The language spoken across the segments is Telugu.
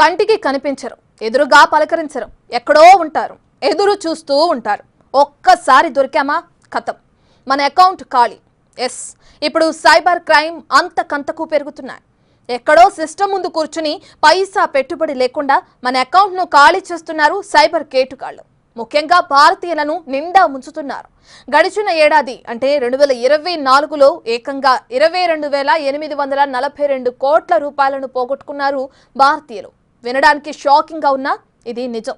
కంటికి కనిపించరు, ఎదురుగా పలకరించరు, ఎక్కడో ఉంటారు, ఎదురు చూస్తూ ఉంటారు. ఒక్కసారి దొరికామా ఖతం, మన అకౌంట్ ఖాళీ. ఎస్, ఇప్పుడు సైబర్ క్రైమ్ అంతకంతకు పెరుగుతున్నాయి. ఎక్కడో సిస్టమ్ ముందు కూర్చుని పైసా పెట్టుబడి లేకుండా మన అకౌంట్ను ఖాళీ చేస్తున్నారు సైబర్ కేటుగాళ్లు. ముఖ్యంగా భారతీయులను నిండా ముంచుతున్నారు. గడిచిన ఏడాది అంటే 2024లో ఏకంగా 22,842 కోట్ల రూపాయలను పోగొట్టుకున్నారు భారతీయులు. వినడానికి షాకింగ్ గా ఉన్నా ఇది నిజం.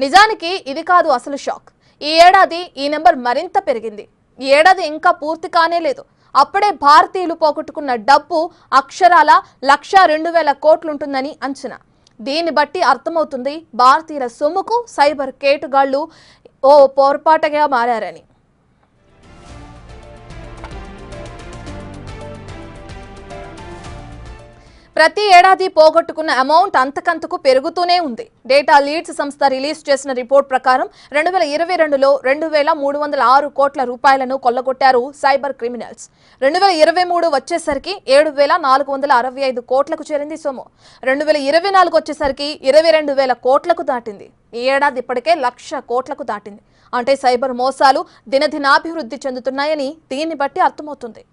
నిజానికి ఇది కాదు అసలు షాక్. ఈ ఏడాది ఈ నెంబర్ మరింత పెరిగింది. ఈ ఏడాది ఇంకా పూర్తి కానే లేదు. అప్పుడే భారతీయులు పోగొట్టుకున్న డబ్బు అక్షరాల 1,02,000 కోట్లుంటుందని అంచనా. దీన్ని బట్టి అర్థమవుతుంది భారతీయుల సొమ్ముకు సైబర్ కేటుగాళ్లు ఓ పొరపాటుగా మారారని. ప్రతి ఏడాది పోగొట్టుకున్న అమౌంట్ అంతకంతకు పెరుగుతూనే ఉంది. డేటా లీడ్స్ సంస్థ రిలీజ్ చేసిన రిపోర్ట్ ప్రకారం 2022లో 2,306 కోట్ల రూపాయలను కొల్లగొట్టారు సైబర్ క్రిమినల్స్. 2023 వచ్చేసరికి 7,465 కోట్లకు చేరింది సొమ్ము. 2024 వచ్చేసరికి 22,000 కోట్లకు దాటింది. ఈ ఏడాది ఇప్పటికే 1,00,000 కోట్లకు దాటింది. అంటే సైబర్ మోసాలు దినదినాభివృద్ధి చెందుతున్నాయని దీన్ని బట్టి అర్థమవుతుంది.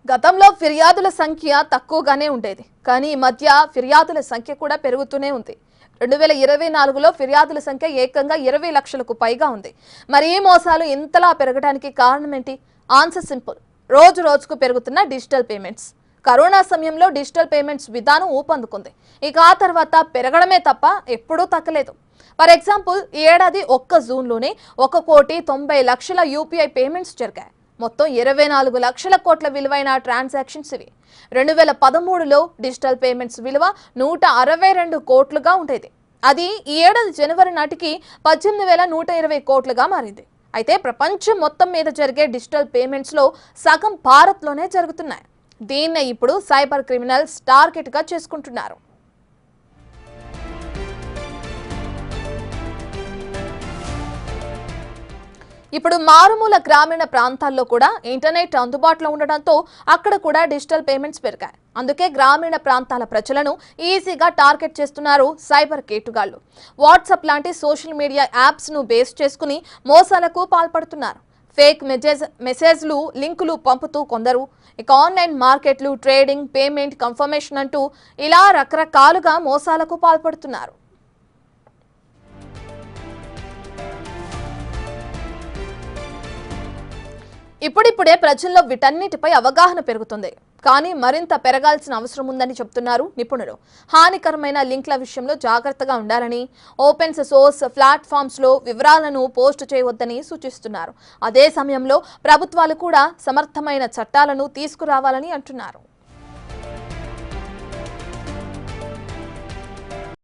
గతంలో ఫిర్యాదుల సంఖ్య తక్కువగానే ఉండేది, కానీ ఈ మధ్య ఫిర్యాదుల సంఖ్య కూడా పెరుగుతూనే ఉంది. 2024లో ఫిర్యాదుల సంఖ్య ఏకంగా 20 లక్షలకు పైగా ఉంది. మరి ఈ మోసాలు ఇంతలా పెరగడానికి కారణం ఏంటి? ఆన్సర్ సింపుల్, రోజు రోజుకు పెరుగుతున్న డిజిటల్ పేమెంట్స్. కరోనా సమయంలో డిజిటల్ పేమెంట్స్ విధానం ఊపందుకుంది. ఇక ఆ తర్వాత పెరగడమే తప్ప ఎప్పుడూ తగ్గలేదు. ఫర్ ఎగ్జాంపుల్, ఈ ఏడాది ఒక్క జూన్లోనే 1,90,00,000 యూపీఐ పేమెంట్స్ జరిగాయి. మొత్తం 24 లక్షల కోట్ల విలువైన ట్రాన్సాక్షన్స్ ఇవి. 2013లో డిజిటల్ పేమెంట్స్ విలువ 162 కోట్లుగా ఉండేది. అది ఈ ఏడాది జనవరి నాటికి 18,120 కోట్లుగా మారింది. అయితే ప్రపంచం మొత్తం మీద జరిగే డిజిటల్ పేమెంట్స్లో సగం భారత్లోనే జరుగుతున్నాయి. దీన్నే ఇప్పుడు సైబర్ క్రిమినల్స్ టార్గెట్గా చేసుకుంటున్నారు. ఇప్పుడు మారుమూల గ్రామీణ ప్రాంతాల్లో కూడా ఇంటర్నెట్ అందుబాటులో ఉండడంతో అక్కడ కూడా డిజిటల్ పేమెంట్స్ పెరిగాయి. అందుకే గ్రామీణ ప్రాంతాల ప్రజలను ఈజీగా టార్గెట్ చేస్తున్నారు సైబర్ కేటుగాళ్లు. వాట్సాప్ లాంటి సోషల్ మీడియా యాప్స్ను బేస్ చేసుకుని మోసాలకు పాల్పడుతున్నారు. ఫేక్ మెసేజ్లు, లింకులు పంపుతూ కొందరు, ఇక ఆన్లైన్ మార్కెట్లు, ట్రేడింగ్, పేమెంట్ కన్ఫర్మేషన్ అంటూ ఇలా రకరకాలుగా మోసాలకు పాల్పడుతున్నారు. ఇప్పుడిప్పుడే ప్రజల్లో వీటన్నిటిపై అవగాహన పెరుగుతుంది, కానీ మరింత పెరగాల్సిన అవసరం ఉందని చెబుతున్నారు నిపుణులు. హానికరమైన లింక్ల విషయంలో జాగ్రత్తగా ఉండాలని, ఓపెన్ సోర్స్ ప్లాట్ఫామ్స్లో వివరాలను పోస్ట్ చేయవద్దని సూచిస్తున్నారు. అదే సమయంలో ప్రభుత్వాలు కూడా సమర్థమైన చట్టాలను తీసుకురావాలని అంటున్నారు.